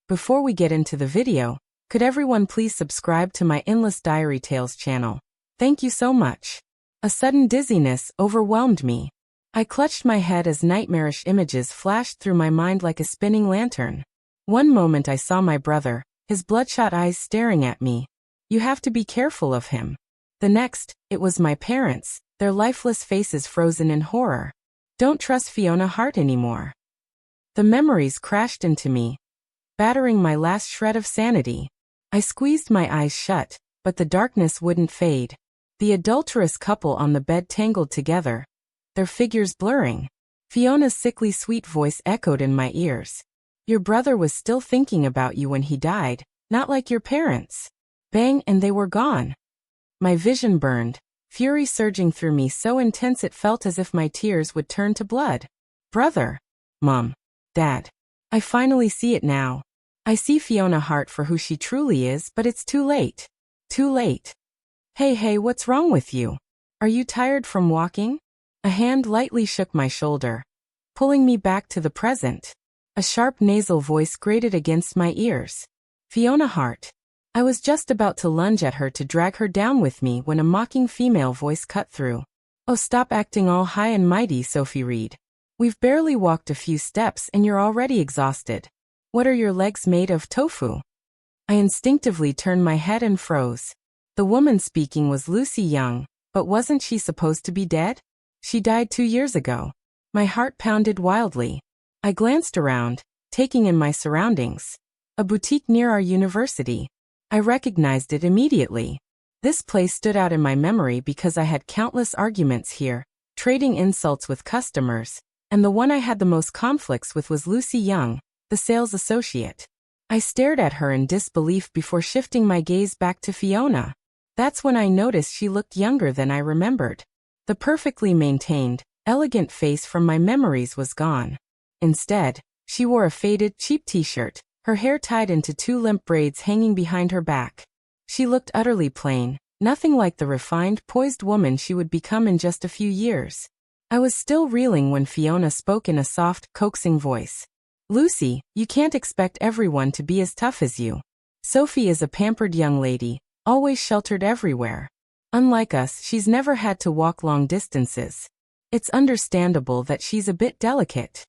Before we get into the video, could everyone please subscribe to my Endless Diary Tales channel? Thank you so much. A sudden dizziness overwhelmed me. I clutched my head as nightmarish images flashed through my mind like a spinning lantern. One moment I saw my brother, his bloodshot eyes staring at me. You have to be careful of him. The next, it was my parents, their lifeless faces frozen in horror. Don't trust Fiona Hart anymore. The memories crashed into me, battering my last shred of sanity. I squeezed my eyes shut, but the darkness wouldn't fade. The adulterous couple on the bed tangled together, their figures blurring. Fiona's sickly sweet voice echoed in my ears. Your brother was still thinking about you when he died, not like your parents. Bang, and they were gone. My vision burned, fury surging through me so intense it felt as if my tears would turn to blood. Brother. Mom. Dad. I finally see it now. I see Fiona Hart for who she truly is, but it's too late. Too late. Hey, what's wrong with you? Are you tired from walking? A hand lightly shook my shoulder, pulling me back to the present. A sharp nasal voice grated against my ears. Fiona Hart. I was just about to lunge at her to drag her down with me when a mocking female voice cut through. Oh, stop acting all high and mighty, Sophie Reed. We've barely walked a few steps and you're already exhausted. What are your legs made of, tofu? I instinctively turned my head and froze. The woman speaking was Lucy Young, but wasn't she supposed to be dead? She died 2 years ago. My heart pounded wildly. I glanced around, taking in my surroundings. A boutique near our university. I recognized it immediately. This place stood out in my memory because I had countless arguments here, trading insults with customers, and the one I had the most conflicts with was Lucy Young, the sales associate. I stared at her in disbelief before shifting my gaze back to Fiona. That's when I noticed she looked younger than I remembered. The perfectly maintained, elegant face from my memories was gone. Instead, she wore a faded, cheap t-shirt, her hair tied into 2 limp braids hanging behind her back. She looked utterly plain, nothing like the refined, poised woman she would become in just a few years. I was still reeling when Fiona spoke in a soft, coaxing voice. Lucy, you can't expect everyone to be as tough as you. Sophie is a pampered young lady, always sheltered everywhere. Unlike us, she's never had to walk long distances. It's understandable that she's a bit delicate.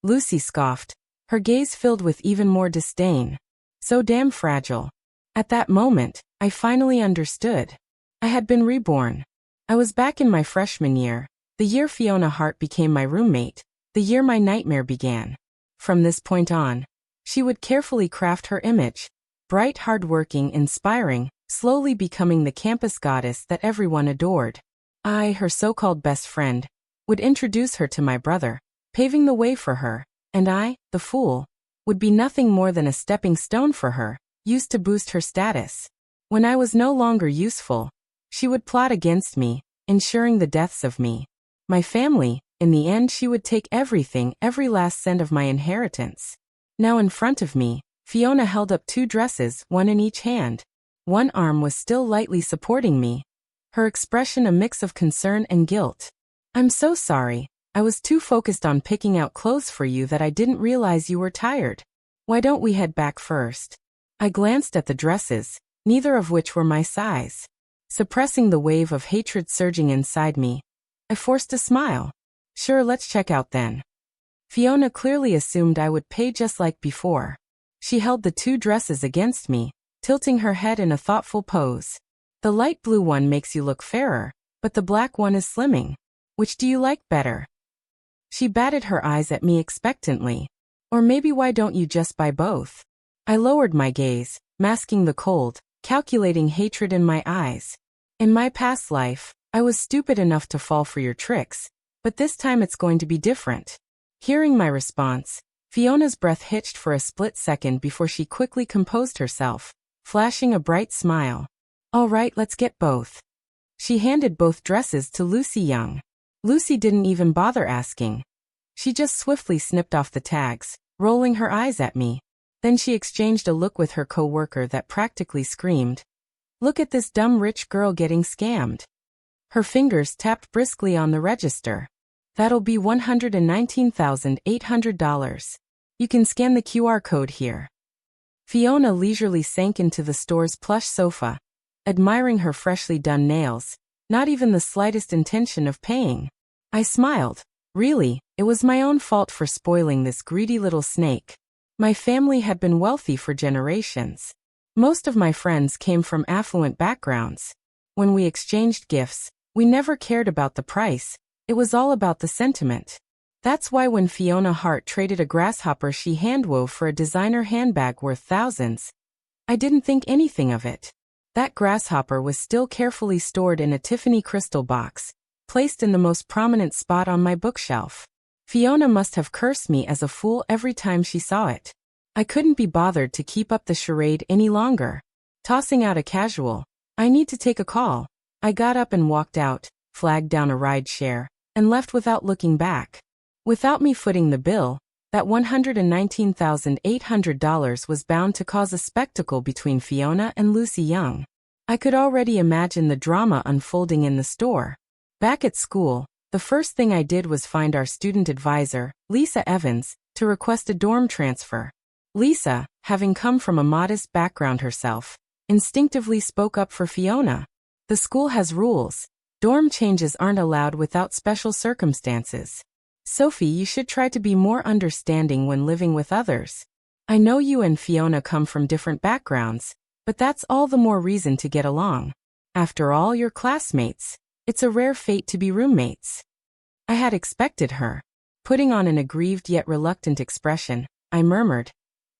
Lucy scoffed, her gaze filled with even more disdain. So damn fragile. At that moment, I finally understood. I had been reborn. I was back in my freshman year, the year Fiona Hart became my roommate, the year my nightmare began. From this point on, she would carefully craft her image, bright, hard-working, inspiring, slowly becoming the campus goddess that everyone adored. I, her so-called best friend, would introduce her to my brother, paving the way for her, and I, the fool, would be nothing more than a stepping stone for her, used to boost her status. When I was no longer useful, she would plot against me, ensuring the deaths of me. My family. In the end, she would take everything, every last cent of my inheritance. Now in front of me, Fiona held up 2 dresses, one in each hand. One arm was still lightly supporting me, her expression a mix of concern and guilt. I'm so sorry. I was too focused on picking out clothes for you that I didn't realize you were tired. Why don't we head back first? I glanced at the dresses, neither of which were my size. Suppressing the wave of hatred surging inside me, I forced a smile. Sure, let's check out then. Fiona clearly assumed I would pay just like before. She held the 2 dresses against me, tilting her head in a thoughtful pose. The light blue one makes you look fairer, but the black one is slimming. Which do you like better? She batted her eyes at me expectantly. Or maybe why don't you just buy both? I lowered my gaze, masking the cold, calculating hatred in my eyes. In my past life, I was stupid enough to fall for your tricks, but this time it's going to be different. Hearing my response, Fiona's breath hitched for a split second before she quickly composed herself, flashing a bright smile. All right, let's get both. She handed both dresses to Lucy Young. Lucy didn't even bother asking. She just swiftly snipped off the tags, rolling her eyes at me. Then she exchanged a look with her co-worker that practically screamed, "Look at this dumb rich girl getting scammed." Her fingers tapped briskly on the register. "That'll be $119,800. You can scan the QR code here." Fiona leisurely sank into the store's plush sofa, admiring her freshly done nails, not even the slightest intention of paying. I smiled. Really, it was my own fault for spoiling this greedy little snake. My family had been wealthy for generations. Most of my friends came from affluent backgrounds. When we exchanged gifts, we never cared about the price, it was all about the sentiment. That's why when Fiona Hart traded a grasshopper she handwove for a designer handbag worth thousands, I didn't think anything of it. That grasshopper was still carefully stored in a Tiffany crystal box, placed in the most prominent spot on my bookshelf. Fiona must have cursed me as a fool every time she saw it. I couldn't be bothered to keep up the charade any longer. Tossing out a casual, "I need to take a call," I got up and walked out, flagged down a ride share, and left without looking back. Without me footing the bill, that $119,800 was bound to cause a spectacle between Fiona and Lucy Young. I could already imagine the drama unfolding in the store. Back at school, the first thing I did was find our student advisor, Lisa Evans, to request a dorm transfer. Lisa, having come from a modest background herself, instinctively spoke up for Fiona. "The school has rules. Dorm changes aren't allowed without special circumstances. Sophie, you should try to be more understanding when living with others. I know you and Fiona come from different backgrounds, but that's all the more reason to get along. After all, you're classmates. It's a rare fate to be roommates." I had expected her. Putting on an aggrieved yet reluctant expression, I murmured,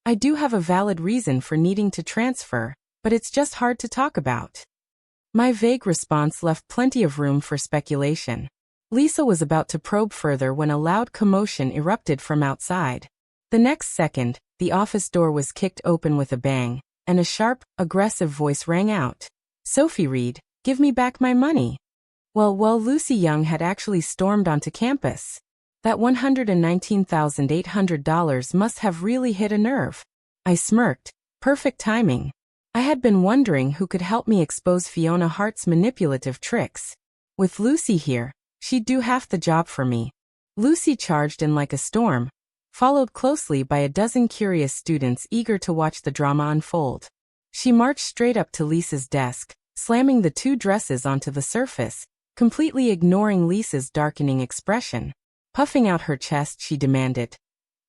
"I do have a valid reason for needing to transfer, but it's just hard to talk about." My vague response left plenty of room for speculation. Lisa was about to probe further when a loud commotion erupted from outside. The next second, the office door was kicked open with a bang, and a sharp, aggressive voice rang out. "Sophie Reed, give me back my money." Well, Lucy Young had actually stormed onto campus. That $119,800 must have really hit a nerve. I smirked. Perfect timing. I had been wondering who could help me expose Fiona Hart's manipulative tricks. With Lucy here, she'd do half the job for me. Lucy charged in like a storm, followed closely by a dozen curious students eager to watch the drama unfold. She marched straight up to Lisa's desk, slamming the two dresses onto the surface, completely ignoring Lisa's darkening expression. Puffing out her chest, she demanded,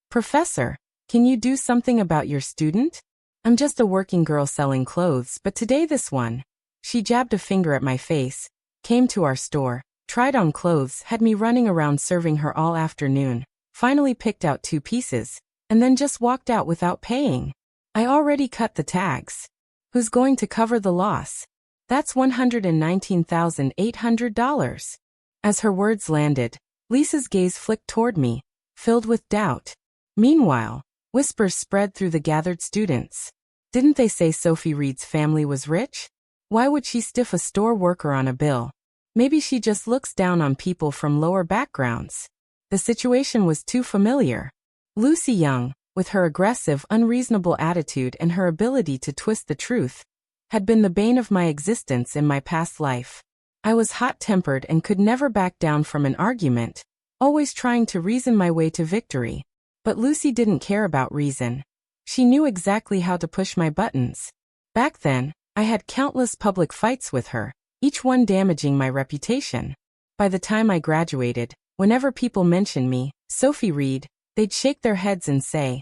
"Professor, can you do something about your student? I'm just a working girl selling clothes, but today this one." She jabbed a finger at my face, came to our store, tried on clothes, had me running around serving her all afternoon, finally picked out 2 pieces, and then just walked out without paying. I already cut the tags. Who's going to cover the loss? That's $119,800. As her words landed, Lisa's gaze flicked toward me, filled with doubt. Meanwhile, whispers spread through the gathered students. Didn't they say Sophie Reed's family was rich? Why would she stiff a store worker on a bill? Maybe she just looks down on people from lower backgrounds. The situation was too familiar. Lucy Young, with her aggressive, unreasonable attitude and her ability to twist the truth, had been the bane of my existence in my past life. I was hot-tempered and could never back down from an argument, always trying to reason my way to victory. But Lucy didn't care about reason. She knew exactly how to push my buttons. Back then, I had countless public fights with her, each one damaging my reputation. By the time I graduated, whenever people mentioned me, Sophie Reed, they'd shake their heads and say,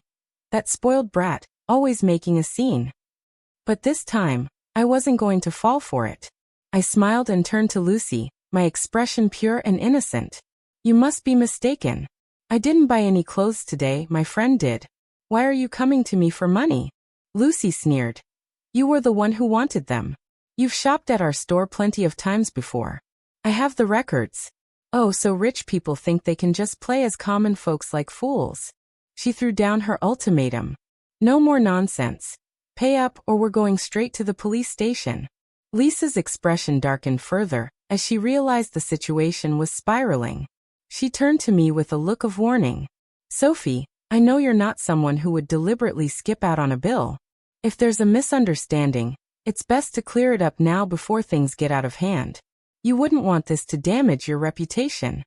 "That spoiled brat, always making a scene." But this time, I wasn't going to fall for it. I smiled and turned to Lucy, my expression pure and innocent. "You must be mistaken. I didn't buy any clothes today, my friend did. Why are you coming to me for money?" Lucy sneered. "You were the one who wanted them. You've shopped at our store plenty of times before. I have the records." "Oh, so rich people think they can just play as common folks like fools." She threw down her ultimatum. "No more nonsense. Pay up or we're going straight to the police station." Lisa's expression darkened further as she realized the situation was spiraling. She turned to me with a look of warning. "Sophie, I know you're not someone who would deliberately skip out on a bill. If there's a misunderstanding, it's best to clear it up now before things get out of hand. You wouldn't want this to damage your reputation."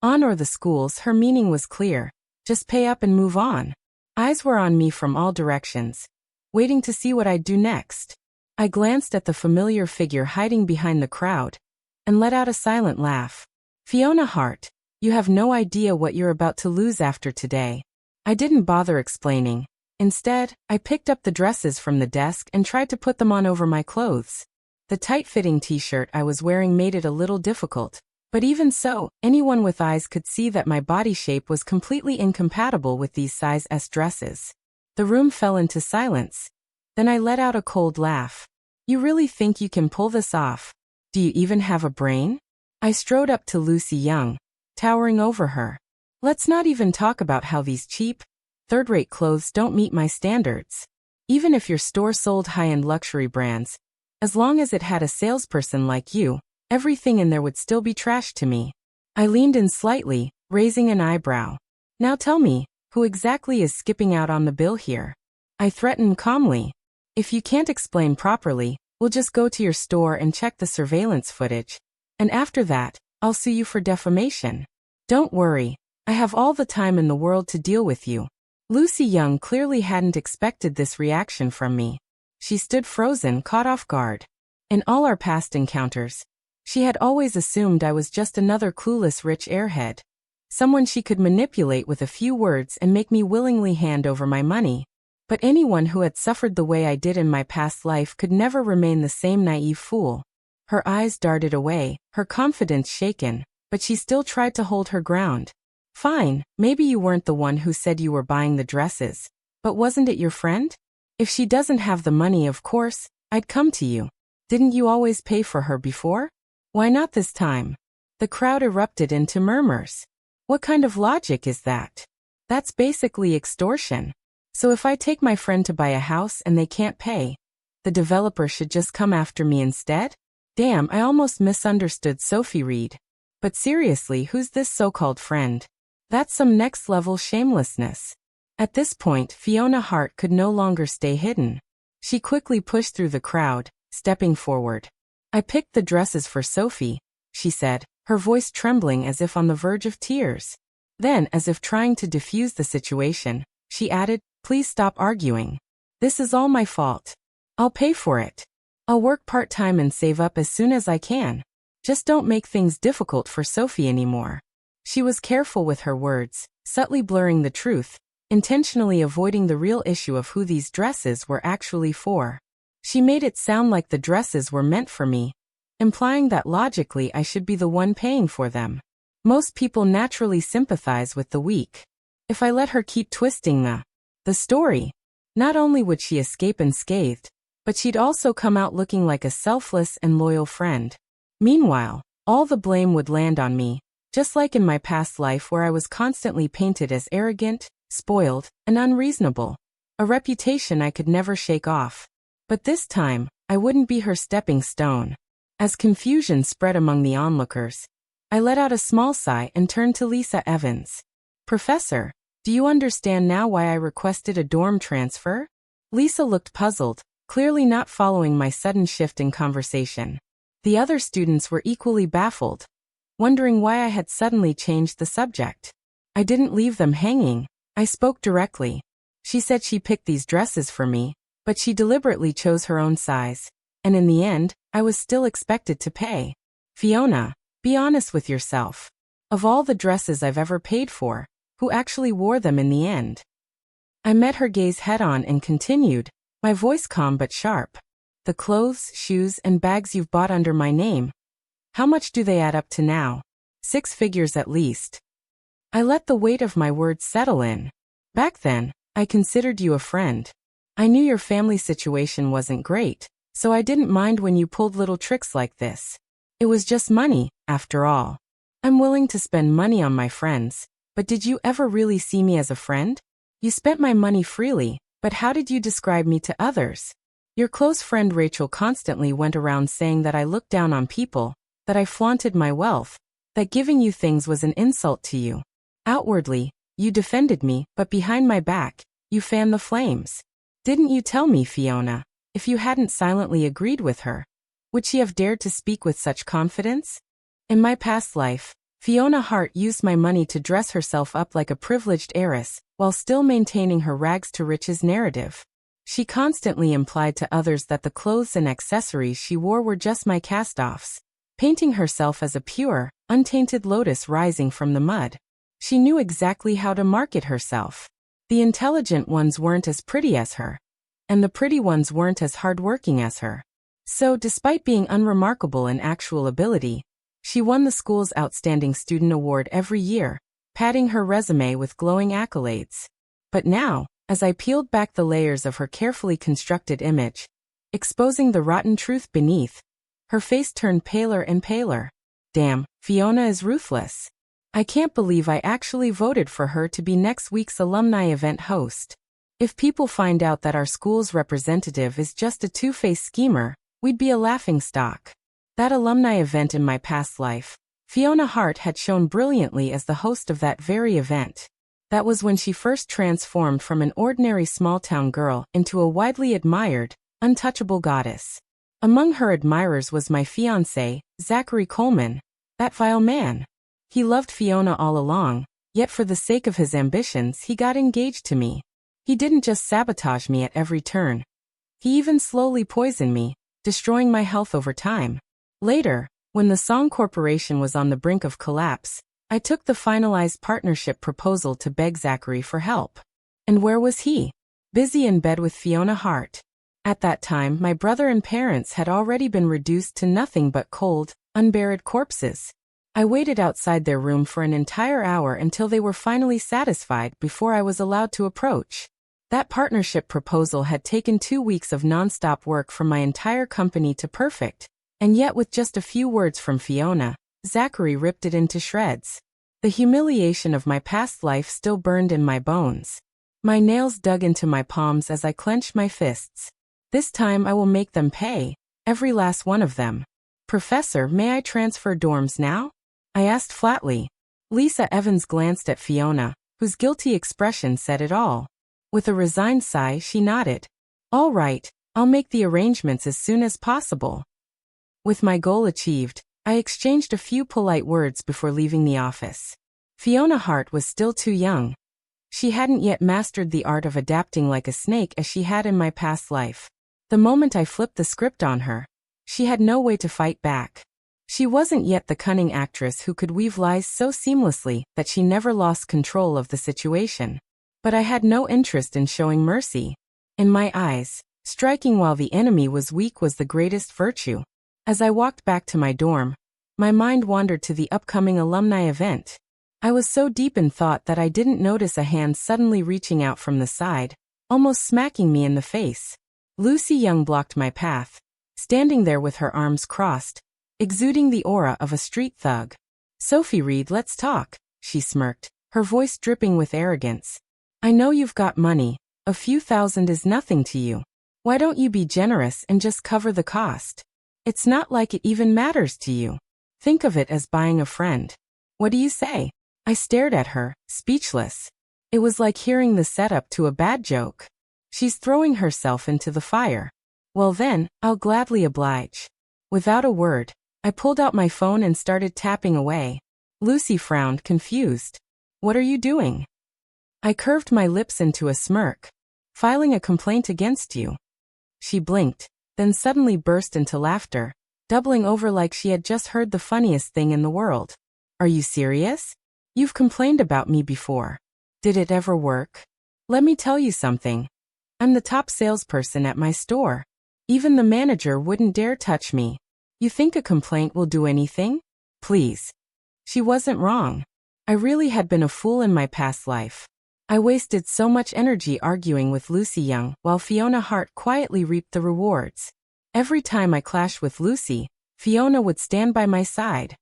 On or the schools, her meaning was clear. Just pay up and move on. Eyes were on me from all directions. waiting to see what I'd do next. I glanced at the familiar figure hiding behind the crowd and let out a silent laugh. Fiona Hart, you have no idea what you're about to lose after today. I didn't bother explaining. Instead, I picked up the dresses from the desk and tried to put them on over my clothes. The tight-fitting t-shirt I was wearing made it a little difficult, but even so, anyone with eyes could see that my body shape was completely incompatible with these size S dresses. The room fell into silence. Then I let out a cold laugh. You really think you can pull this off? Do you even have a brain? I strode up to Lucy Young, towering over her. Let's not even talk about how these cheap, third-rate clothes don't meet my standards. Even if your store sold high-end luxury brands, as long as it had a salesperson like you, everything in there would still be trash to me. I leaned in slightly, raising an eyebrow. Now tell me, who exactly is skipping out on the bill here? I threatened calmly. If you can't explain properly, we'll just go to your store and check the surveillance footage. And after that, I'll sue you for defamation. Don't worry, I have all the time in the world to deal with you. Lucy Young clearly hadn't expected this reaction from me. She stood frozen, caught off guard. In all our past encounters, she had always assumed I was just another clueless rich airhead. Someone she could manipulate with a few words and make me willingly hand over my money. But anyone who had suffered the way I did in my past life could never remain the same naive fool. Her eyes darted away, her confidence shaken, but she still tried to hold her ground. Fine, maybe you weren't the one who said you were buying the dresses, but wasn't it your friend? If she doesn't have the money, of course, I'd come to you. Didn't you always pay for her before? Why not this time? The crowd erupted into murmurs. What kind of logic is that? That's basically extortion. So if I take my friend to buy a house and they can't pay, the developer should just come after me instead? Damn, I almost misunderstood Sophie Reed. But seriously, who's this so-called friend? That's some next-level shamelessness. At this point, Fiona Hart could no longer stay hidden. She quickly pushed through the crowd, stepping forward. I picked the dresses for Sophie, she said, her voice trembling as if on the verge of tears. Then, as if trying to defuse the situation, she added, please stop arguing. This is all my fault. I'll pay for it. I'll work part-time and save up as soon as I can. Just don't make things difficult for Sophie anymore. She was careful with her words, subtly blurring the truth, intentionally avoiding the real issue of who these dresses were actually for. She made it sound like the dresses were meant for me, implying that logically I should be the one paying for them. Most people naturally sympathize with the weak. If I let her keep twisting the story, not only would she escape unscathed, but she'd also come out looking like a selfless and loyal friend. Meanwhile, all the blame would land on me, just like in my past life where I was constantly painted as arrogant, spoiled, and unreasonable, a reputation I could never shake off. But this time, I wouldn't be her stepping stone. As confusion spread among the onlookers, I let out a small sigh and turned to Lisa Evans. Professor, do you understand now why I requested a dorm transfer? Lisa looked puzzled, clearly not following my sudden shift in conversation. The other students were equally baffled, wondering why I had suddenly changed the subject. I didn't leave them hanging. I spoke directly. She said she picked these dresses for me, but she deliberately chose her own size. And in the end, I was still expected to pay. Fiona, be honest with yourself. Of all the dresses I've ever paid for, who actually wore them in the end? I met her gaze head-on and continued, my voice calm but sharp. The clothes, shoes, and bags you've bought under my name. How much do they add up to now? 6 figures at least. I let the weight of my words settle in. Back then, I considered you a friend. I knew your family situation wasn't great, so I didn't mind when you pulled little tricks like this. It was just money, after all. I'm willing to spend money on my friends, but did you ever really see me as a friend? You spent my money freely, but how did you describe me to others? Your close friend Rachel constantly went around saying that I looked down on people, that I flaunted my wealth, that giving you things was an insult to you. Outwardly, you defended me, but behind my back, you fanned the flames. Didn't you tell me, Fiona, if you hadn't silently agreed with her, would she have dared to speak with such confidence? In my past life, Fiona Hart used my money to dress herself up like a privileged heiress, while still maintaining her rags to riches narrative. She constantly implied to others that the clothes and accessories she wore were just my cast-offs, painting herself as a pure, untainted lotus rising from the mud. She knew exactly how to market herself. The intelligent ones weren't as pretty as her, and the pretty ones weren't as hardworking as her. So, despite being unremarkable in actual ability, she won the school's Outstanding Student Award every year, padding her resume with glowing accolades. But now, as I peeled back the layers of her carefully constructed image, exposing the rotten truth beneath, her face turned paler and paler. Damn, Fiona is ruthless. I can't believe I actually voted for her to be next week's alumni event host. If people find out that our school's representative is just a two-faced schemer, we'd be a laughingstock. That alumni event in my past life, Fiona Hart had shone brilliantly as the host of that very event. That was when she first transformed from an ordinary small-town girl into a widely admired, untouchable goddess. Among her admirers was my fiancé, Zachary Coleman, that vile man. He loved Fiona all along, yet for the sake of his ambitions he got engaged to me. He didn't just sabotage me at every turn. He even slowly poisoned me, destroying my health over time. Later, when the Song Corporation was on the brink of collapse, I took the finalized partnership proposal to beg Zachary for help. And where was he? Busy in bed with Fiona Hart. At that time, my brother and parents had already been reduced to nothing but cold, unburied corpses. I waited outside their room for an entire hour until they were finally satisfied before I was allowed to approach. That partnership proposal had taken 2 weeks of non-stop work from my entire company to perfect, and yet with just a few words from Fiona, Zachary ripped it into shreds. The humiliation of my past life still burned in my bones. My nails dug into my palms as I clenched my fists. This time I will make them pay, every last one of them. Professor, may I transfer dorms now? I asked flatly. Lisa Evans glanced at Fiona, whose guilty expression said it all. With a resigned sigh, she nodded. All right, I'll make the arrangements as soon as possible. With my goal achieved, I exchanged a few polite words before leaving the office. Fiona Hart was still too young. She hadn't yet mastered the art of adapting like a snake as she had in my past life. The moment I flipped the script on her, she had no way to fight back. She wasn't yet the cunning actress who could weave lies so seamlessly that she never lost control of the situation. But I had no interest in showing mercy. In my eyes, striking while the enemy was weak was the greatest virtue. As I walked back to my dorm, my mind wandered to the upcoming alumni event. I was so deep in thought that I didn't notice a hand suddenly reaching out from the side, almost smacking me in the face. Lucy Young blocked my path, standing there with her arms crossed, exuding the aura of a street thug. Sophie Reed, let's talk, she smirked, her voice dripping with arrogance. I know you've got money, a few thousand is nothing to you. Why don't you be generous and just cover the cost? It's not like it even matters to you. Think of it as buying a friend. What do you say? I stared at her, speechless. It was like hearing the setup to a bad joke. She's throwing herself into the fire. Well then, I'll gladly oblige. Without a word, I pulled out my phone and started tapping away. Lucy frowned, confused. What are you doing? I curved my lips into a smirk. Filing a complaint against you. She blinked, then suddenly burst into laughter, doubling over like she had just heard the funniest thing in the world. Are you serious? You've complained about me before. Did it ever work? Let me tell you something. I'm the top salesperson at my store. Even the manager wouldn't dare touch me. You think a complaint will do anything? Please. She wasn't wrong. I really had been a fool in my past life. I wasted so much energy arguing with Lucy Young while Fiona Hart quietly reaped the rewards. Every time I clashed with Lucy, Fiona would stand by my side,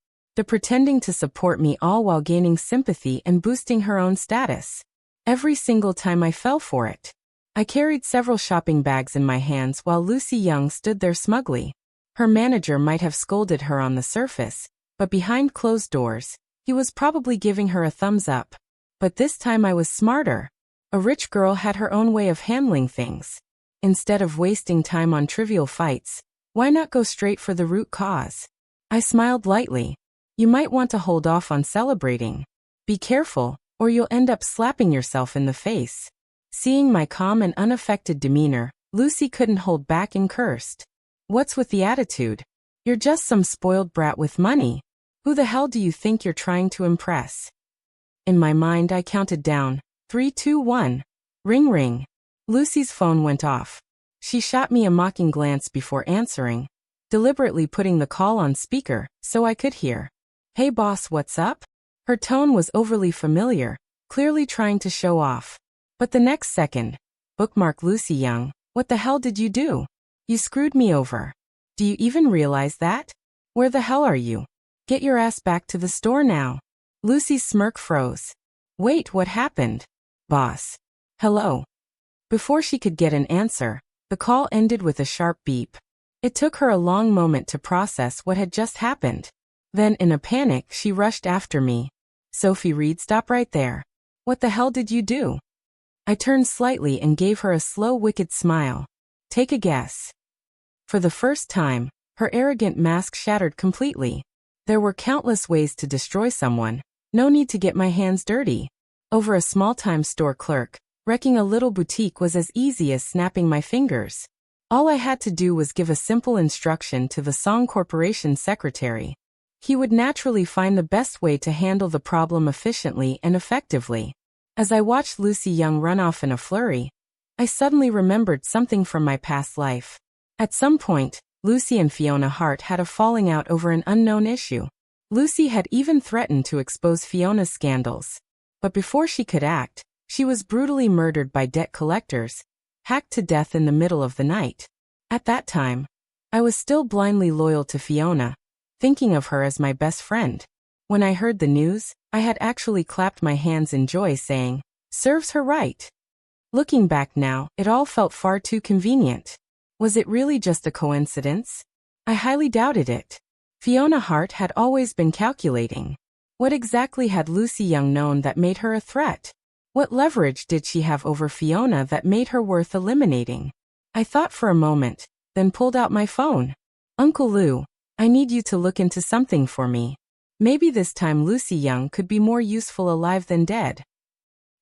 pretending to support me all while gaining sympathy and boosting her own status. Every single time I fell for it. I carried several shopping bags in my hands while Lucy Young stood there smugly. Her manager might have scolded her on the surface, but behind closed doors, he was probably giving her a thumbs up. But this time I was smarter. A rich girl had her own way of handling things. Instead of wasting time on trivial fights, why not go straight for the root cause? I smiled lightly. You might want to hold off on celebrating. Be careful, or you'll end up slapping yourself in the face. Seeing my calm and unaffected demeanor, Lucy couldn't hold back and cursed. What's with the attitude? You're just some spoiled brat with money. Who the hell do you think you're trying to impress? In my mind, I counted down. 3, 2, 1. Ring ring. Lucy's phone went off. She shot me a mocking glance before answering, deliberately putting the call on speaker so I could hear. Hey boss, what's up? Her tone was overly familiar, clearly trying to show off. But the next second, bookmark Lucy Young, what the hell did you do? You screwed me over. Do you even realize that? Where the hell are you? Get your ass back to the store now. Lucy's smirk froze. Wait, what happened? Boss. Hello. Before she could get an answer, the call ended with a sharp beep. It took her a long moment to process what had just happened. Then, in a panic, she rushed after me. Sophie Reed, stop right there. What the hell did you do? I turned slightly and gave her a slow, wicked smile. Take a guess. For the first time, her arrogant mask shattered completely. There were countless ways to destroy someone. No need to get my hands dirty. Over a small-time store clerk, wrecking a little boutique was as easy as snapping my fingers. All I had to do was give a simple instruction to the Song Corporation secretary. He would naturally find the best way to handle the problem efficiently and effectively. As I watched Lucy Young run off in a flurry, I suddenly remembered something from my past life. At some point, Lucy and Fiona Hart had a falling out over an unknown issue. Lucy had even threatened to expose Fiona's scandals. But before she could act, she was brutally murdered by debt collectors, hacked to death in the middle of the night. At that time, I was still blindly loyal to Fiona, thinking of her as my best friend. When I heard the news, I had actually clapped my hands in joy, saying, "Serves her right." Looking back now, it all felt far too convenient. Was it really just a coincidence? I highly doubted it. Fiona Hart had always been calculating. What exactly had Lucy Young known that made her a threat? What leverage did she have over Fiona that made her worth eliminating? I thought for a moment, then pulled out my phone. Uncle Lou, I need you to look into something for me. Maybe this time Lucy Young could be more useful alive than dead.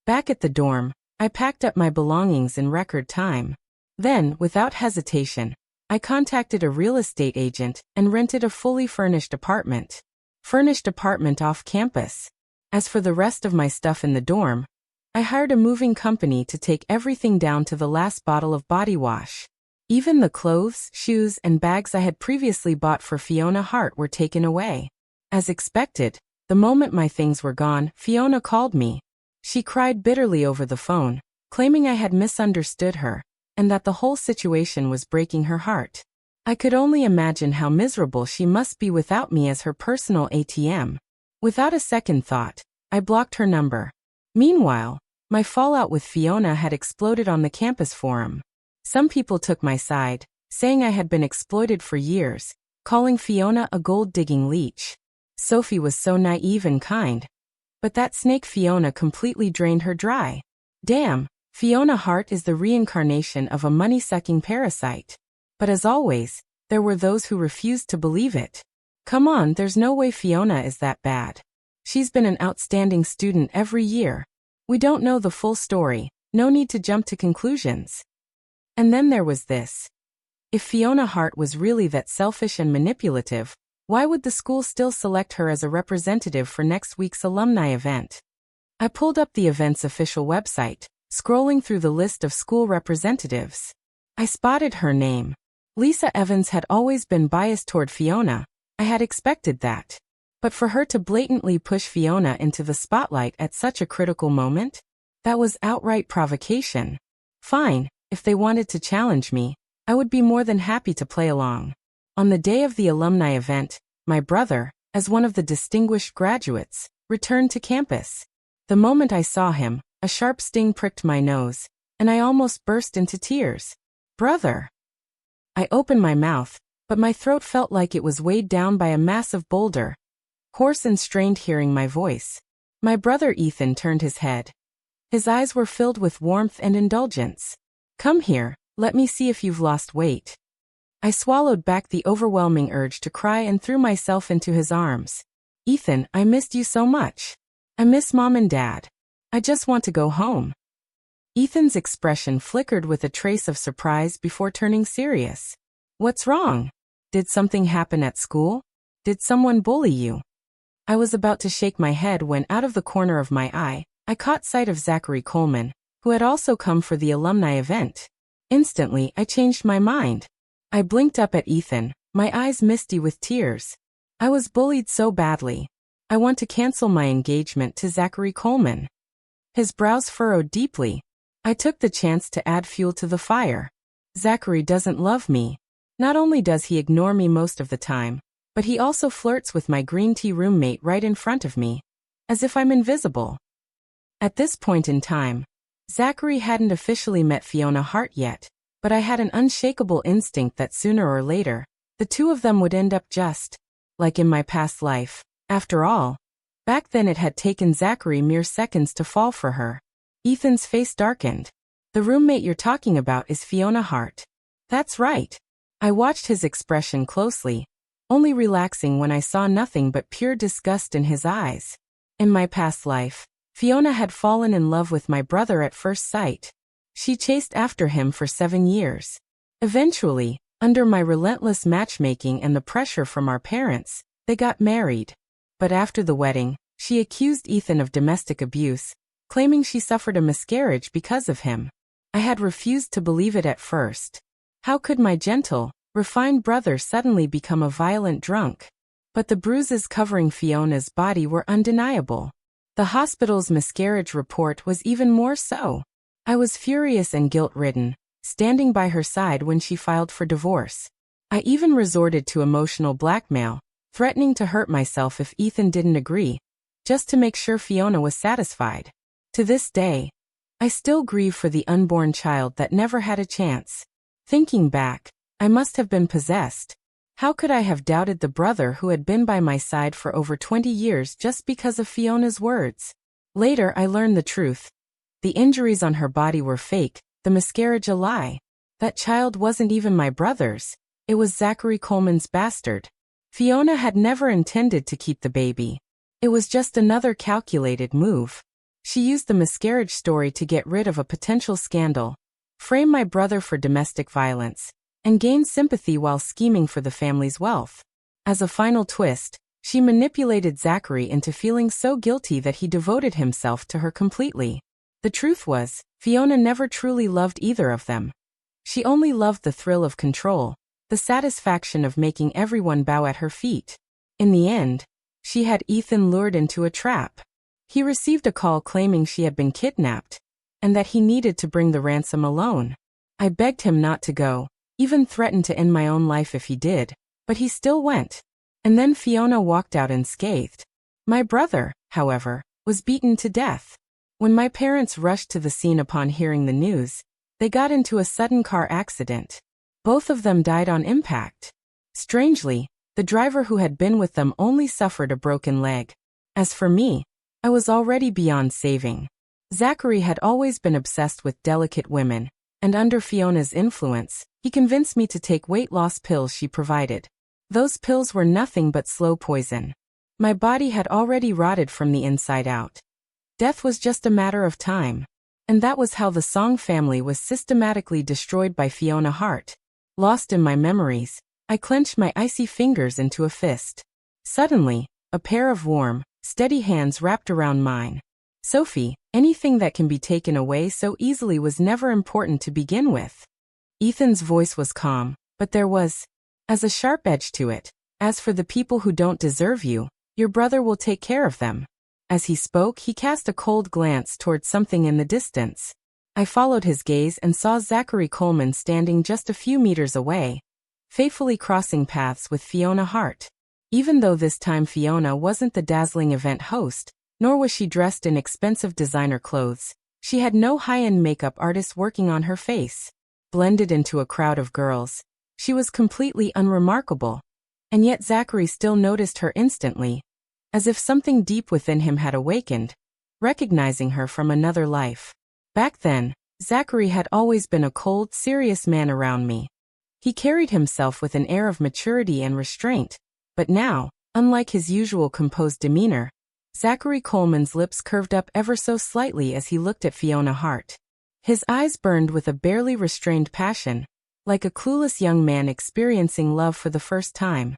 Back at the dorm, I packed up my belongings in record time. Then, without hesitation, I contacted a real estate agent and rented a fully furnished apartment. Furnished apartment off campus. As for the rest of my stuff in the dorm, I hired a moving company to take everything down to the last bottle of body wash. Even the clothes, shoes, and bags I had previously bought for Fiona Hart were taken away. As expected, the moment my things were gone, Fiona called me. She cried bitterly over the phone, claiming I had misunderstood her, and that the whole situation was breaking her heart. I could only imagine how miserable she must be without me as her personal ATM. Without a second thought, I blocked her number. Meanwhile, my fallout with Fiona had exploded on the campus forum. Some people took my side, saying I had been exploited for years, calling Fiona a gold-digging leech. Sophie was so naive and kind. But that snake Fiona completely drained her dry. Damn, Fiona Hart is the reincarnation of a money-sucking parasite. But as always, there were those who refused to believe it. Come on, there's no way Fiona is that bad. She's been an outstanding student every year. We don't know the full story, no need to jump to conclusions. And then there was this. If Fiona Hart was really that selfish and manipulative, why would the school still select her as a representative for next week's alumni event? I pulled up the event's official website, scrolling through the list of school representatives. I spotted her name. Lisa Evans had always been biased toward Fiona. I had expected that. But for her to blatantly push Fiona into the spotlight at such a critical moment? That was outright provocation. Fine, if they wanted to challenge me, I would be more than happy to play along. On the day of the alumni event, my brother, as one of the distinguished graduates, returned to campus. The moment I saw him, a sharp sting pricked my nose, and I almost burst into tears. Brother! I opened my mouth, but my throat felt like it was weighed down by a massive boulder. Hoarse and strained hearing my voice. My brother Ethan turned his head. His eyes were filled with warmth and indulgence. Come here, let me see if you've lost weight. I swallowed back the overwhelming urge to cry and threw myself into his arms. Ethan, I missed you so much. I miss Mom and Dad. I just want to go home. Ethan's expression flickered with a trace of surprise before turning serious. "What's wrong? Did something happen at school? Did someone bully you?" I was about to shake my head when, out of the corner of my eye, I caught sight of Zachary Coleman, who had also come for the alumni event. Instantly, I changed my mind. I blinked up at Ethan, my eyes misty with tears. I was bullied so badly. I want to cancel my engagement to Zachary Coleman. His brows furrowed deeply. I took the chance to add fuel to the fire. Zachary doesn't love me. Not only does he ignore me most of the time, but he also flirts with my green tea roommate right in front of me, as if I'm invisible. At this point in time, Zachary hadn't officially met Fiona Hart yet, but I had an unshakable instinct that sooner or later, the two of them would end up just like in my past life. After all, back then it had taken Zachary mere seconds to fall for her. Ethan's face darkened. "The roommate you're talking about is Fiona Hart." "That's right." I watched his expression closely, only relaxing when I saw nothing but pure disgust in his eyes. In my past life, Fiona had fallen in love with my brother at first sight. She chased after him for 7 years. Eventually, under my relentless matchmaking and the pressure from our parents, they got married. But after the wedding, she accused Ethan of domestic abuse, claiming she suffered a miscarriage because of him. I had refused to believe it at first. How could my gentle, refined brother suddenly become a violent drunk? But the bruises covering Fiona's body were undeniable. The hospital's miscarriage report was even more so. I was furious and guilt-ridden, standing by her side when she filed for divorce. I even resorted to emotional blackmail, threatening to hurt myself if Ethan didn't agree, just to make sure Fiona was satisfied. To this day, I still grieve for the unborn child that never had a chance. Thinking back, I must have been possessed. How could I have doubted the brother who had been by my side for over 20 years just because of Fiona's words? Later I learned the truth. The injuries on her body were fake, the miscarriage a lie. That child wasn't even my brother's. It was Zachary Coleman's bastard. Fiona had never intended to keep the baby. It was just another calculated move. She used the miscarriage story to get rid of a potential scandal, frame my brother for domestic violence, and gain sympathy while scheming for the family's wealth. As a final twist, she manipulated Zachary into feeling so guilty that he devoted himself to her completely. The truth was, Fiona never truly loved either of them. She only loved the thrill of control, the satisfaction of making everyone bow at her feet. In the end, she had Ethan lured into a trap. He received a call claiming she had been kidnapped, and that he needed to bring the ransom alone. I begged him not to go, even threatened to end my own life if he did, but he still went. And then Fiona walked out unscathed. My brother, however, was beaten to death. When my parents rushed to the scene upon hearing the news, they got into a sudden car accident. Both of them died on impact. Strangely, the driver who had been with them only suffered a broken leg. As for me, I was already beyond saving. Zachary had always been obsessed with delicate women, and under Fiona's influence, he convinced me to take weight loss pills she provided. Those pills were nothing but slow poison. My body had already rotted from the inside out. Death was just a matter of time. And that was how the Song family was systematically destroyed by Fiona Hart. Lost in my memories, I clenched my icy fingers into a fist. Suddenly, a pair of warm, steady hands wrapped around mine. "Sophie, anything that can be taken away so easily was never important to begin with." Ethan's voice was calm, but there was a sharp edge to it. "As for the people who don't deserve you, your brother will take care of them." As he spoke, he cast a cold glance toward something in the distance. I followed his gaze and saw Zachary Coleman standing just a few meters away, faithfully crossing paths with Fiona Hart. Even though this time Fiona wasn't the dazzling event host, nor was she dressed in expensive designer clothes, she had no high-end makeup artist working on her face. Blended into a crowd of girls, she was completely unremarkable. And yet Zachary still noticed her instantly, as if something deep within him had awakened, recognizing her from another life. Back then, Zachary had always been a cold, serious man around me. He carried himself with an air of maturity and restraint, but now, unlike his usual composed demeanor, Zachary Coleman's lips curved up ever so slightly as he looked at Fiona Hart. His eyes burned with a barely restrained passion, like a clueless young man experiencing love for the first time.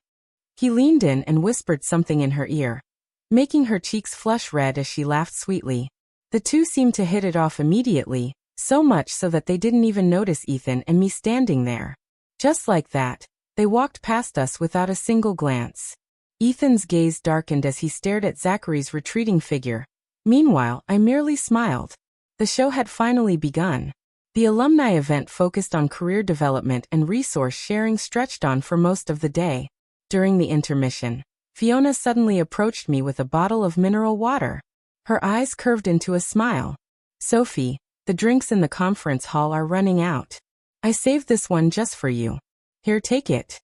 He leaned in and whispered something in her ear, making her cheeks flush red as she laughed sweetly. The two seemed to hit it off immediately, so much so that they didn't even notice Ethan and me standing there. Just like that, they walked past us without a single glance. Ethan's gaze darkened as he stared at Zachary's retreating figure. Meanwhile, I merely smiled. The show had finally begun. The alumni event focused on career development and resource sharing stretched on for most of the day. During the intermission, Fiona suddenly approached me with a bottle of mineral water. Her eyes curved into a smile. "Sophie, the drinks in the conference hall are running out. I saved this one just for you. Here, take it."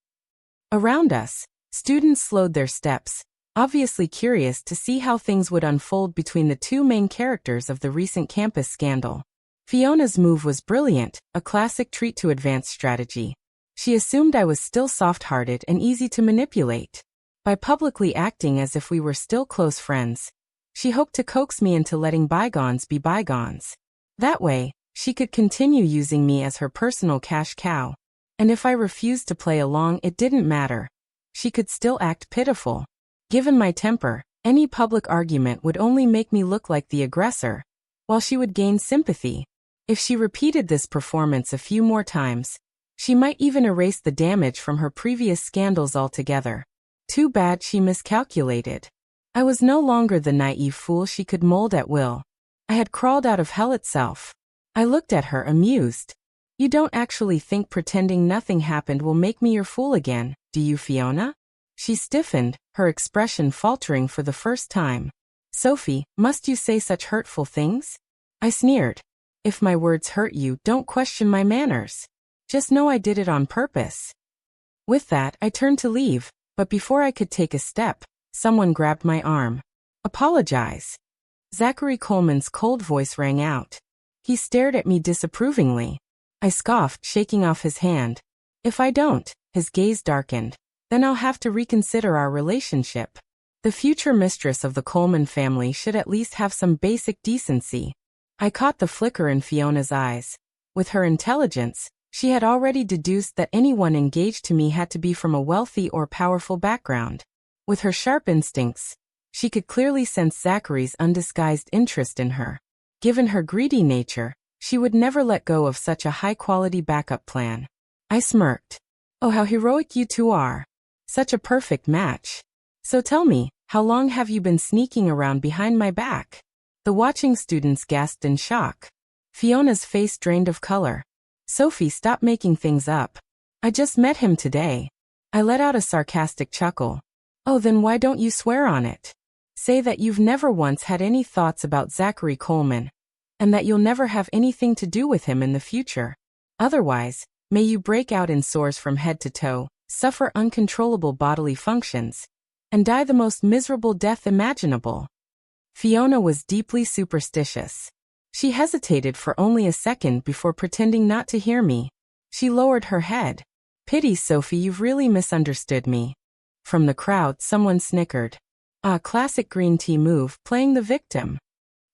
Around us, students slowed their steps, obviously curious to see how things would unfold between the two main characters of the recent campus scandal. Fiona's move was brilliant, a classic treat to advanced strategy. She assumed I was still soft-hearted and easy to manipulate. By publicly acting as if we were still close friends, she hoped to coax me into letting bygones be bygones. That way, she could continue using me as her personal cash cow. And if I refused to play along, it didn't matter. She could still act pitiful. Given my temper, any public argument would only make me look like the aggressor, while she would gain sympathy. If she repeated this performance a few more times, she might even erase the damage from her previous scandals altogether. Too bad she miscalculated. I was no longer the naive fool she could mold at will. I had crawled out of hell itself. I looked at her amused. "You don't actually think pretending nothing happened will make me your fool again, do you, Fiona?" She stiffened, her expression faltering for the first time. "Sophie, must you say such hurtful things?" I sneered. "If my words hurt you, don't question my manners. Just know I did it on purpose." With that, I turned to leave, but before I could take a step, someone grabbed my arm. "Apologize." Zachary Coleman's cold voice rang out. He stared at me disapprovingly. I scoffed, shaking off his hand. "If I don't," his gaze darkened, "then I'll have to reconsider our relationship." The future mistress of the Coleman family should at least have some basic decency. I caught the flicker in Fiona's eyes. With her intelligence, she had already deduced that anyone engaged to me had to be from a wealthy or powerful background. With her sharp instincts, she could clearly sense Zachary's undisguised interest in her. Given her greedy nature, she would never let go of such a high-quality backup plan. I smirked. "Oh, how heroic you two are. Such a perfect match. So tell me, how long have you been sneaking around behind my back?" The watching students gasped in shock. Fiona's face drained of color. "Sophie, stop making things up. I just met him today." I let out a sarcastic chuckle. "Oh, then why don't you swear on it? Say that you've never once had any thoughts about Zachary Coleman, and that you'll never have anything to do with him in the future. Otherwise, may you break out in sores from head to toe, suffer uncontrollable bodily functions, and die the most miserable death imaginable." Fiona was deeply superstitious. She hesitated for only a second before pretending not to hear me. She lowered her head. "Pity, Sophie, you've really misunderstood me." From the crowd, someone snickered. "Ah, classic green tea move, playing the victim."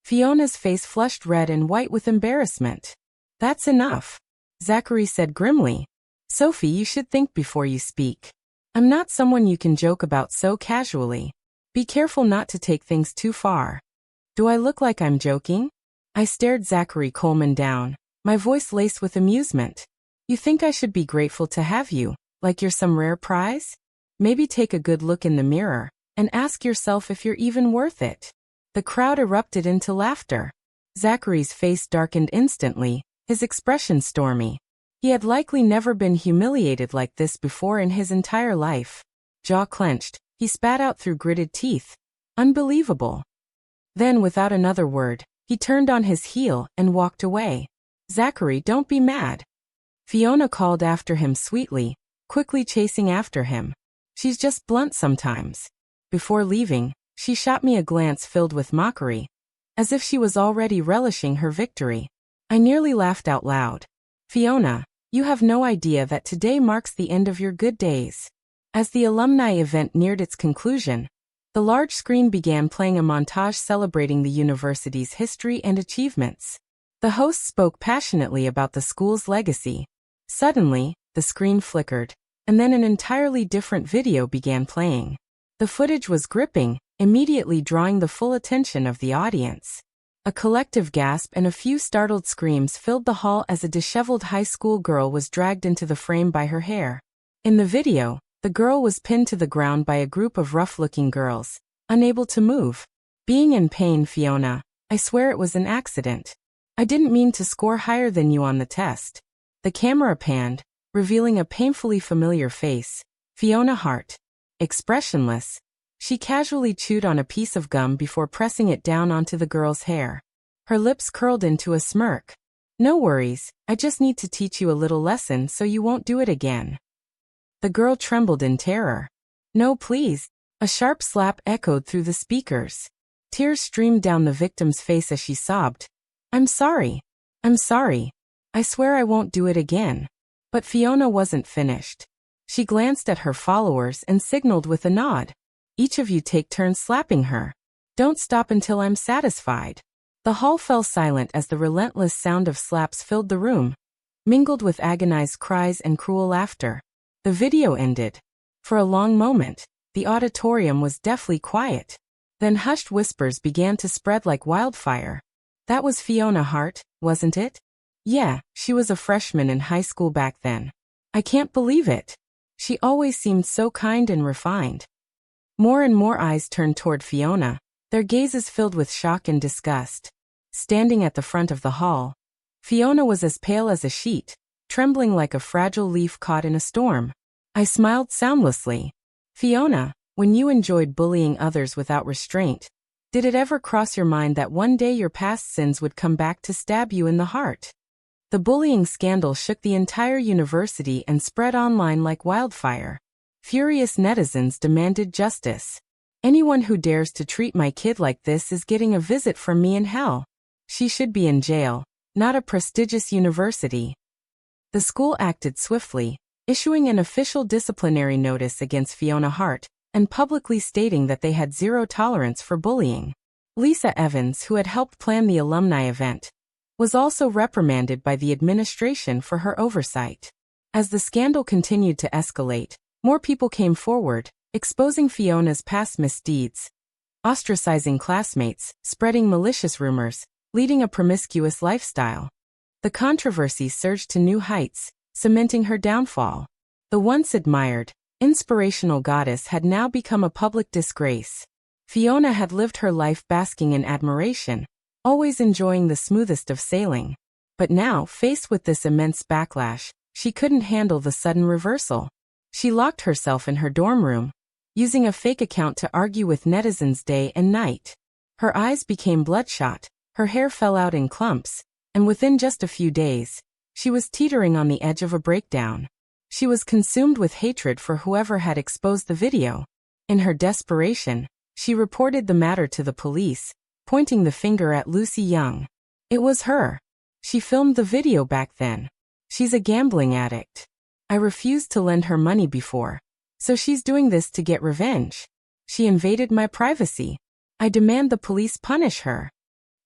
Fiona's face flushed red and white with embarrassment. "That's enough," Zachary said grimly. "Sophie, you should think before you speak. I'm not someone you can joke about so casually. Be careful not to take things too far." "Do I look like I'm joking?" I stared Zachary Coleman down, my voice laced with amusement. "You think I should be grateful to have you, like you're some rare prize? Maybe take a good look in the mirror, and ask yourself if you're even worth it." The crowd erupted into laughter. Zachary's face darkened instantly, his expression stormy. He had likely never been humiliated like this before in his entire life. Jaw clenched, he spat out through gritted teeth. "Unbelievable." Then, without another word, he turned on his heel and walked away. "Zachary, don't be mad," Fiona called after him sweetly, quickly chasing after him. "She's just blunt sometimes." Before leaving, she shot me a glance filled with mockery, as if she was already relishing her victory. I nearly laughed out loud. "Fiona, you have no idea that today marks the end of your good days." As the alumni event neared its conclusion, the large screen began playing a montage celebrating the university's history and achievements. The host spoke passionately about the school's legacy. Suddenly, the screen flickered, and then an entirely different video began playing. The footage was gripping, immediately drawing the full attention of the audience. A collective gasp and a few startled screams filled the hall as a disheveled high school girl was dragged into the frame by her hair. In the video, the girl was pinned to the ground by a group of rough-looking girls, unable to move. Being in pain, Fiona, I swear it was an accident. I didn't mean to score higher than you on the test. The camera panned, revealing a painfully familiar face, Fiona Hart. Expressionless, she casually chewed on a piece of gum before pressing it down onto the girl's hair. Her lips curled into a smirk. No worries, I just need to teach you a little lesson so you won't do it again. The girl trembled in terror. No, please. A sharp slap echoed through the speakers. Tears streamed down the victim's face as she sobbed. I'm sorry. I'm sorry. I swear I won't do it again. But Fiona wasn't finished. She glanced at her followers and signaled with a nod. Each of you take turns slapping her. Don't stop until I'm satisfied. The hall fell silent as the relentless sound of slaps filled the room, mingled with agonized cries and cruel laughter. The video ended. For a long moment, the auditorium was deathly quiet. Then hushed whispers began to spread like wildfire. That was Fiona Hart, wasn't it? Yeah, she was a freshman in high school back then. I can't believe it. She always seemed so kind and refined. More and more eyes turned toward Fiona, their gazes filled with shock and disgust. Standing at the front of the hall, Fiona was as pale as a sheet, trembling like a fragile leaf caught in a storm. I smiled soundlessly. Fiona, when you enjoyed bullying others without restraint, did it ever cross your mind that one day your past sins would come back to stab you in the heart? The bullying scandal shook the entire university and spread online like wildfire. Furious netizens demanded justice. Anyone who dares to treat my kid like this is getting a visit from me in hell. She should be in jail, not a prestigious university. The school acted swiftly, issuing an official disciplinary notice against Fiona Hart and publicly stating that they had zero tolerance for bullying. Lisa Evans, who had helped plan the alumni event, was also reprimanded by the administration for her oversight. As the scandal continued to escalate, more people came forward, exposing Fiona's past misdeeds, ostracizing classmates, spreading malicious rumors, leading a promiscuous lifestyle. The controversy surged to new heights, cementing her downfall. The once admired, inspirational goddess had now become a public disgrace. Fiona had lived her life basking in admiration, always enjoying the smoothest of sailing. But now, faced with this immense backlash, she couldn't handle the sudden reversal. She locked herself in her dorm room, using a fake account to argue with netizens day and night. Her eyes became bloodshot, her hair fell out in clumps, and within just a few days, she was teetering on the edge of a breakdown. She was consumed with hatred for whoever had exposed the video. In her desperation, she reported the matter to the police, pointing the finger at Lucy Young. It was her. She filmed the video back then. She's a gambling addict. I refused to lend her money before, so she's doing this to get revenge. She invaded my privacy. I demand the police punish her.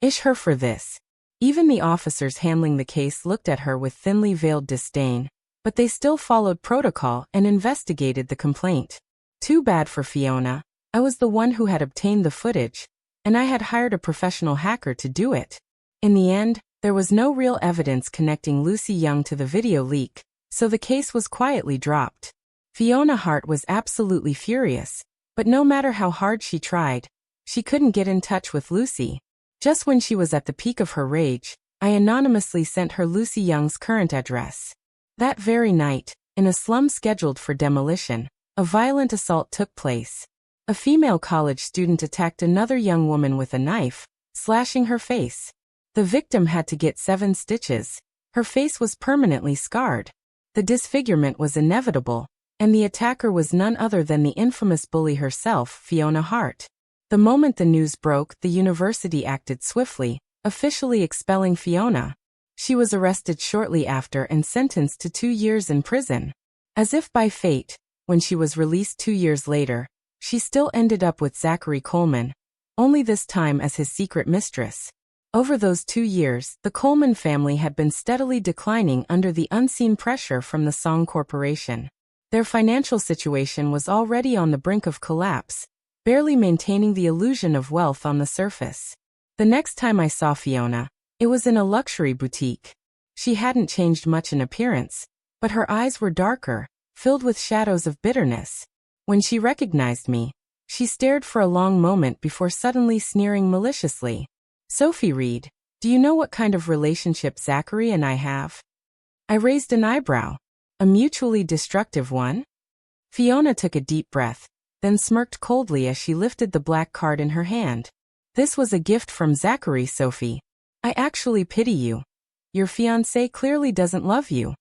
Ish her for this. Even the officers handling the case looked at her with thinly veiled disdain, but they still followed protocol and investigated the complaint. Too bad for Fiona. I was the one who had obtained the footage, and I had hired a professional hacker to do it. In the end, there was no real evidence connecting Lucy Young to the video leak, so the case was quietly dropped. Fiona Hart was absolutely furious, but no matter how hard she tried, she couldn't get in touch with Lucy. Just when she was at the peak of her rage, I anonymously sent her Lucy Young's current address. That very night, in a slum scheduled for demolition, a violent assault took place. A female college student attacked another young woman with a knife, slashing her face. The victim had to get 7 stitches. Her face was permanently scarred. The disfigurement was inevitable, and the attacker was none other than the infamous bully herself, Fiona Hart. The moment the news broke, the university acted swiftly, officially expelling Fiona. She was arrested shortly after and sentenced to 2 years in prison. As if by fate, when she was released 2 years later, she still ended up with Zachary Coleman, only this time as his secret mistress. Over those 2 years, the Coleman family had been steadily declining under the unseen pressure from the Song Corporation. Their financial situation was already on the brink of collapse, barely maintaining the illusion of wealth on the surface. The next time I saw Fiona, it was in a luxury boutique. She hadn't changed much in appearance, but her eyes were darker, filled with shadows of bitterness. When she recognized me, she stared for a long moment before suddenly sneering maliciously. "Sophie Reed, do you know what kind of relationship Zachary and I have?" I raised an eyebrow. "A mutually destructive one?" Fiona took a deep breath, then smirked coldly as she lifted the black card in her hand. "This was a gift from Zachary, Sophie. I actually pity you. Your fiancé clearly doesn't love you."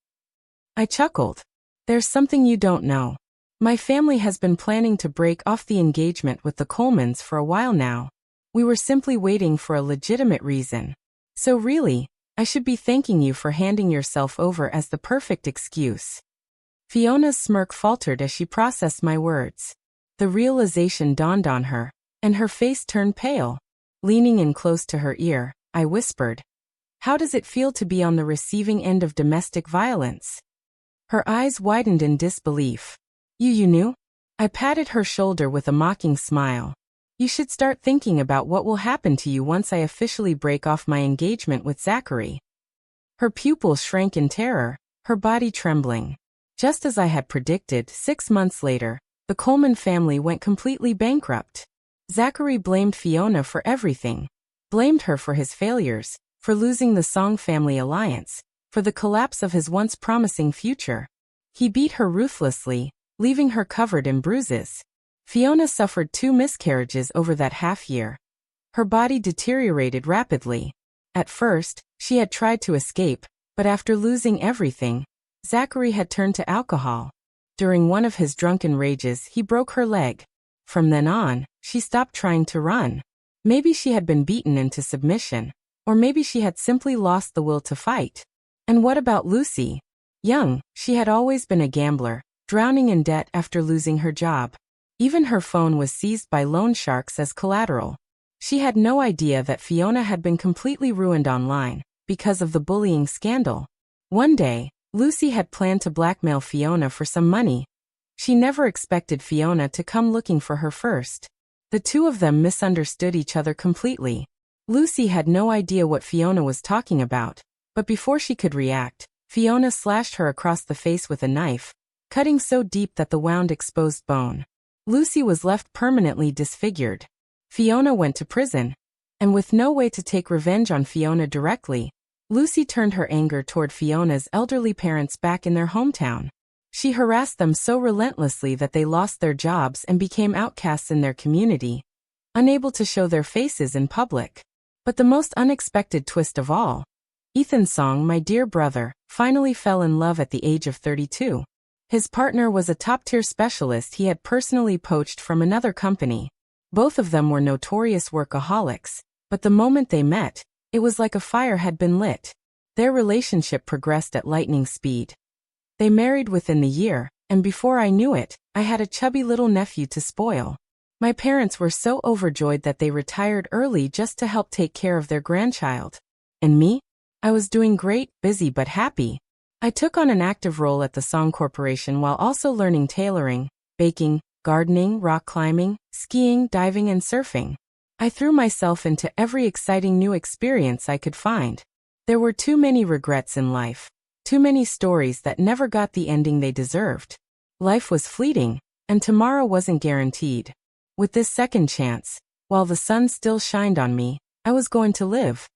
I chuckled. "There's something you don't know. My family has been planning to break off the engagement with the Colemans for a while now. We were simply waiting for a legitimate reason. So really, I should be thanking you for handing yourself over as the perfect excuse." Fiona's smirk faltered as she processed my words. The realization dawned on her, and her face turned pale. Leaning in close to her ear, I whispered, "How does it feel to be on the receiving end of domestic violence?" Her eyes widened in disbelief. You knew?" I patted her shoulder with a mocking smile. "You should start thinking about what will happen to you once I officially break off my engagement with Zachary." Her pupils shrank in terror, her body trembling. Just as I had predicted, 6 months later, the Coleman family went completely bankrupt. Zachary blamed Fiona for everything. Blamed her for his failures, for losing the Song family alliance, for the collapse of his once promising future. He beat her ruthlessly, leaving her covered in bruises. Fiona suffered 2 miscarriages over that half-year. Her body deteriorated rapidly. At first, she had tried to escape, but after losing everything, Zachary had turned to alcohol. During one of his drunken rages, he broke her leg. From then on, she stopped trying to run. Maybe she had been beaten into submission, or maybe she had simply lost the will to fight. And what about Lucy? Young, she had always been a gambler, drowning in debt after losing her job. Even her phone was seized by loan sharks as collateral. She had no idea that Fiona had been completely ruined online, because of the bullying scandal. One day, Lucy had planned to blackmail Fiona for some money. She never expected Fiona to come looking for her first. The two of them misunderstood each other completely. Lucy had no idea what Fiona was talking about, but before she could react, Fiona slashed her across the face with a knife, cutting so deep that the wound exposed bone. Lucy was left permanently disfigured. Fiona went to prison, and with no way to take revenge on Fiona directly, Lucy turned her anger toward Fiona's elderly parents back in their hometown. She harassed them so relentlessly that they lost their jobs and became outcasts in their community, unable to show their faces in public. But the most unexpected twist of all, Ethan Song, my dear brother, finally fell in love at the age of 32. His partner was a top-tier specialist he had personally poached from another company. Both of them were notorious workaholics, but the moment they met, it was like a fire had been lit. Their relationship progressed at lightning speed. They married within the year, and before I knew it, I had a chubby little nephew to spoil. My parents were so overjoyed that they retired early just to help take care of their grandchild. And me? I was doing great, busy but happy. I took on an active role at the Song Corporation while also learning tailoring, baking, gardening, rock climbing, skiing, diving and surfing. I threw myself into every exciting new experience I could find. There were too many regrets in life, too many stories that never got the ending they deserved. Life was fleeting, and tomorrow wasn't guaranteed. With this second chance, while the sun still shined on me, I was going to live.